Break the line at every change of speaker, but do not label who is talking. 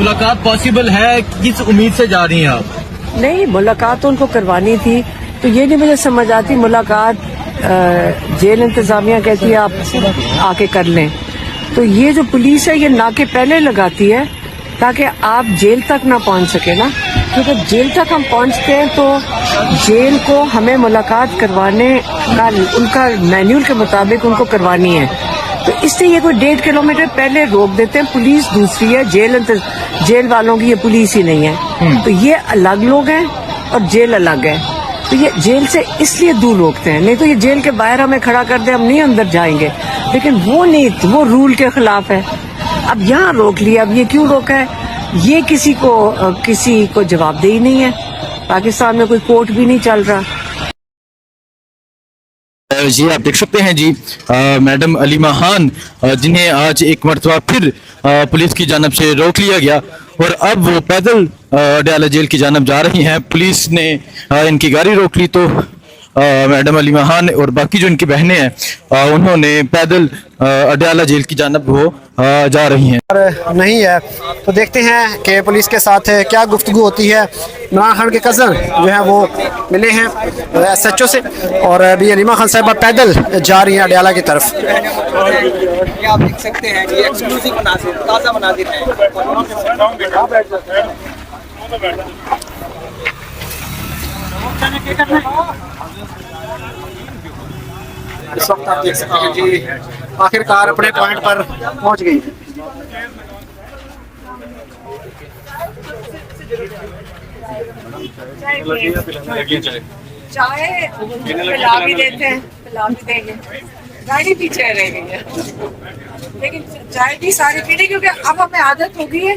मुलाकात पॉसिबल है? किस उम्मीद से जा रही हैं आप?
नहीं, मुलाकात तो उनको करवानी थी, तो ये नहीं मुझे समझ आती मुलाकात जेल इंतजामिया कहती है आप आके कर लें, तो ये जो पुलिस है ये नाके पहले लगाती है ताकि आप जेल तक ना पहुंच सके ना, क्योंकि जेल तक हम पहुंचते हैं तो जेल को हमें मुलाकात करवाने का उनका मैन्यूल के मुताबिक उनको करवानी है, तो इसलिए ये कोई 1.5 किलोमीटर पहले रोक देते हैं। पुलिस दूसरी है, जेल वालों की ये पुलिस ही नहीं है, तो ये अलग लोग हैं और जेल अलग है, तो ये जेल से इसलिए दूर रोकते हैं, नहीं तो ये जेल के बाहर हमें खड़ा कर दे हम नहीं अंदर जाएंगे, लेकिन वो नहीं, वो रूल के खिलाफ है। अब यहाँ रोक लिया, अब ये क्यों रोका है, ये किसी को जवाबदेही नहीं है। पाकिस्तान में कोई कोर्ट भी नहीं चल रहा।
जी आप देख सकते हैं जी मैडम अलीमा खान जिन्हें आज एक मरतबा फिर पुलिस की जानब से रोक लिया गया और अब वो पैदल अडयाला जेल की जानब जा रही हैं। पुलिस ने इनकी गाड़ी रोक ली तो मैडम अलीमा खान और बाकी जो इनकी बहनें हैं उन्होंने पैदल अडयाला जेल की जानब वो जा रही हैं।
और नहीं है तो देखते हैं कि पुलिस के साथ क्या गुफ्तगू होती है। इमरान खान के कज़न जो है वो मिले हैं SHO से और अभी अलीमा खान साहबा पैदल जा रही हैं अडयाला की तरफ।
आप देख सकते हैं कि एक्सक्लूसिव मनाज़िर, ताज़ा मनाज़िर हैं।
इस वक्त आप देख सकते हैं जी आखिरकार अपने पॉइंट पर पहुंच गई।
चाय पिला भी देते हैं, पिला भी देंगे, गाड़ी पीछे रह गई है, लेकिन चाय भी सारी पीने क्योंकि अब हमें आदत हो गई है।